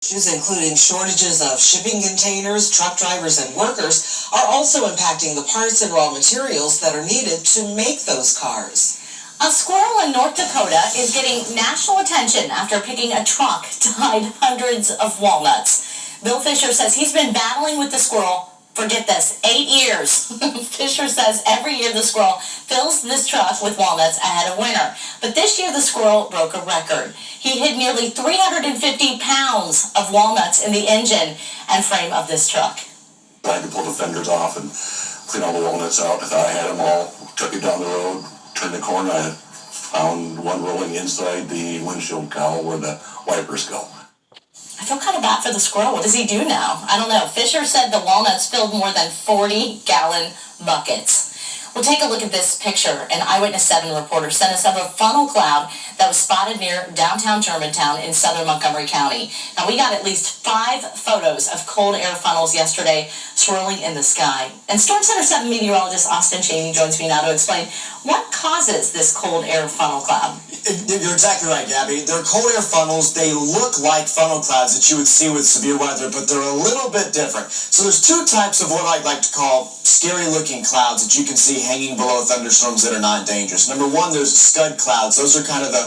Issues including shortages of shipping containers, truck drivers, and workers are also impacting the parts and raw materials that are needed to make those cars. A squirrel in North Dakota is getting national attention after picking a truck to hide hundreds of walnuts. Bill Fisher says he's been battling with the squirrel for, get this, 8 years. Fisher says every year the squirrel fills this truck with walnuts ahead of winter. But this year the squirrel broke a record. He hid nearly 350 pounds of walnuts in the engine and frame of this truck. I had to pull the fenders off and clean all the walnuts out. I thought I had them all. Took it down the road, turned the corner. I found one rolling inside the windshield cowl where the wipers go. I feel kind of bad for the squirrel. What does he do now? I don't know. Fisher said the walnuts filled more than 40-gallon buckets. We'll take a look at this picture. An Eyewitness 7 reporter sent us of a funnel cloud that was spotted near downtown Germantown in southern Montgomery County. Now, we got at least 5 photos of cold air funnels yesterday swirling in the sky. And Storm Center 7 meteorologist Austin Cheney joins me now to explain what causes this cold air funnel cloud. You're exactly right, Gabby. They're cold air funnels. They look like funnel clouds that you would see with severe weather, but they're a little bit different. So there's 2 types of what I'd like to call scary-looking clouds that you can see hanging below thunderstorms that are not dangerous. Number 1, there's scud clouds. Those are kind of the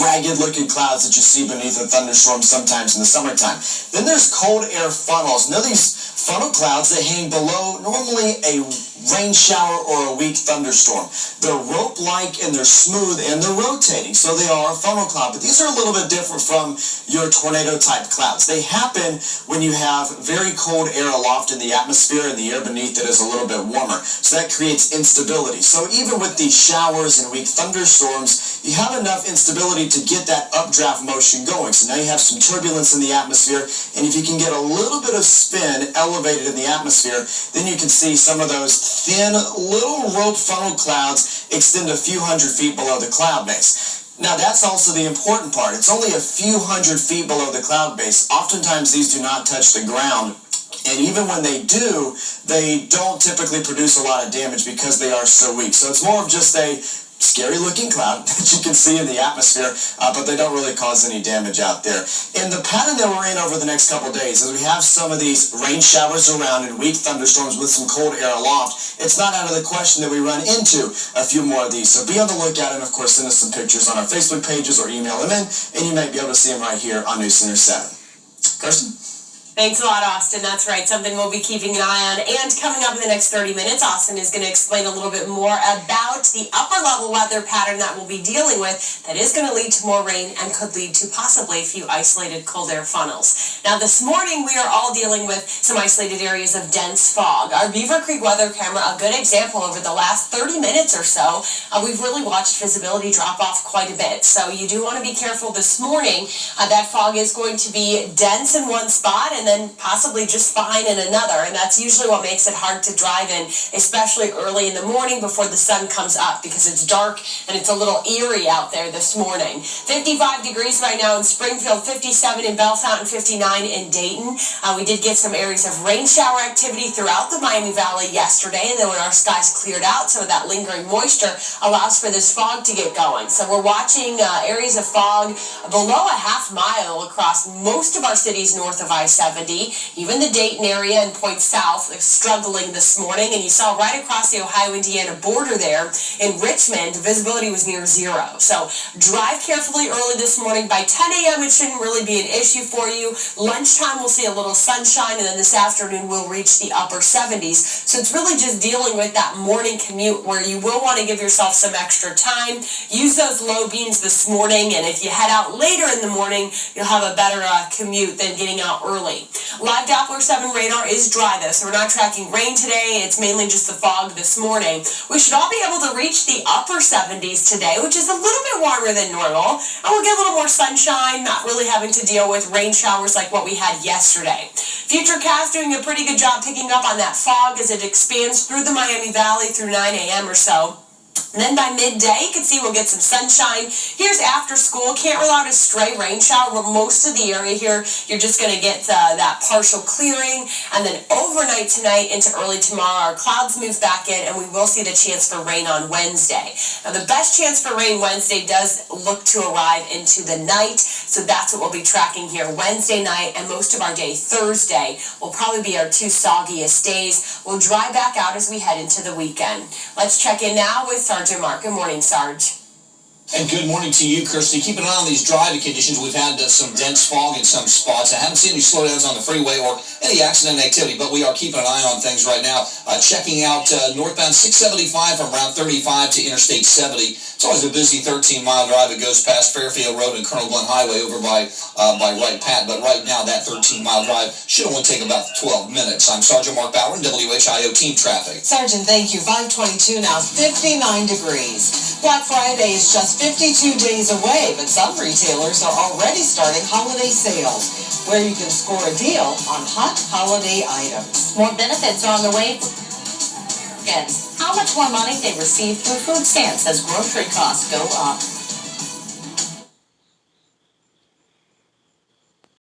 ragged-looking clouds that you see beneath a thunderstorm sometimes in the summertime. Then there's cold air funnels. Now these funnel clouds that hang below normally a rain shower or a weak thunderstorm. They're rope-like and they're smooth and they're rotating, so they are a funnel cloud. But these are a little bit different from your tornado-type clouds. They happen when you have very cold air aloft in the atmosphere and the air beneath it is a little bit warmer. So that creates instability. So even with these showers and weak thunderstorms, you have enough instability to get that updraft motion going. So now you have some turbulence in the atmosphere, and if you can get a little bit of spin elevated in the atmosphere, then you can see some of those thin little rope funnel clouds extend a few hundred feet below the cloud base. Now that's also the important part. It's only a few hundred feet below the cloud base. Oftentimes these do not touch the ground. And even when they do, they don't typically produce a lot of damage because they are so weak. So it's more of just a scary-looking cloud that you can see in the atmosphere, but they don't really cause any damage out there. And the pattern that we're in over the next couple days is we have some of these rain showers around and weak thunderstorms with some cold air aloft. It's not out of the question that we run into a few more of these. So be on the lookout and, of course, send us some pictures on our Facebook pages or email them in, and you might be able to see them right here on News Center 7. Kirsten? Thanks a lot, Austin. That's right. Something we'll be keeping an eye on. And coming up in the next 30 minutes, Austin is going to explain a little bit more about the upper-level weather pattern that we'll be dealing with that is going to lead to more rain and could lead to possibly a few isolated cold air funnels. Now, this morning, we are all dealing with some isolated areas of dense fog. Our Beaver Creek weather camera, a good example over the last 30 minutes or so, we've really watched visibility drop off quite a bit. So you do want to be careful this morning. That fog is going to be dense in one spot and then possibly just fine in another, and that's usually what makes it hard to drive in, especially early in the morning before the sun comes up, because it's dark and it's a little eerie out there this morning. 55 degrees right now in Springfield, 57 in Bellefonte, 59 in Dayton. We did get some areas of rain shower activity throughout the Miami Valley yesterday, and then when our skies cleared out, some of that lingering moisture allows for this fog to get going. So we're watching areas of fog below a half mile across most of our cities north of I-70. Even the Dayton area and points south struggling this morning, and you saw right across the Ohio-Indiana border there in Richmond, visibility was near 0. So drive carefully early this morning. By 10 a.m. it shouldn't really be an issue for you. Lunchtime we'll see a little sunshine, and then this afternoon we'll reach the upper 70s. So it's really just dealing with that morning commute where you will want to give yourself some extra time. Use those low beams this morning, and if you head out later in the morning, you'll have a better commute than getting out early. Live Doppler 7 radar is dry though, so we're not tracking rain today. It's mainly just the fog this morning. We should all be able to reach the upper 70s today, which is a little bit warmer than normal. And we'll get a little more sunshine, not really having to deal with rain showers like what we had yesterday. Futurecast doing a pretty good job picking up on that fog as it expands through the Miami Valley through 9 a.m. or so. And then by midday, you can see we'll get some sunshine. Here's after school. Can't rule out a stray rain shower, but most of the area here, you're just going to get that partial clearing. And then overnight tonight into early tomorrow, our clouds move back in, and we will see the chance for rain on Wednesday. Now, the best chance for rain Wednesday does look to arrive into the night, so that's what we'll be tracking here Wednesday night, and most of our day Thursday will probably be our two soggiest days. We'll dry back out as we head into the weekend. Let's check in now with Sergeant Mark. Good morning, Sarge. And good morning to you, Kirstie. Keep an eye on these driving conditions. We've had some dense fog in some spots. I haven't seen any slowdowns on the freeway or any accident activity, but we are keeping an eye on things right now. Checking out northbound 675 from Route 35 to Interstate 70. It's always a busy 13-mile drive. It goes past Fairfield Road and Colonel Glenn Highway over by Wright Pat, but right now that 13-mile drive should only take about 12 minutes. I'm Sergeant Mark Bauer in WHIO Team Traffic. Sergeant, thank you. 522 now, 59 degrees. Black Friday is just 52 days away, but some retailers are already starting holiday sales, where you can score a deal on hot holiday items. More benefits are on the way. Again, how much more money they receive through food stamps as grocery costs go up.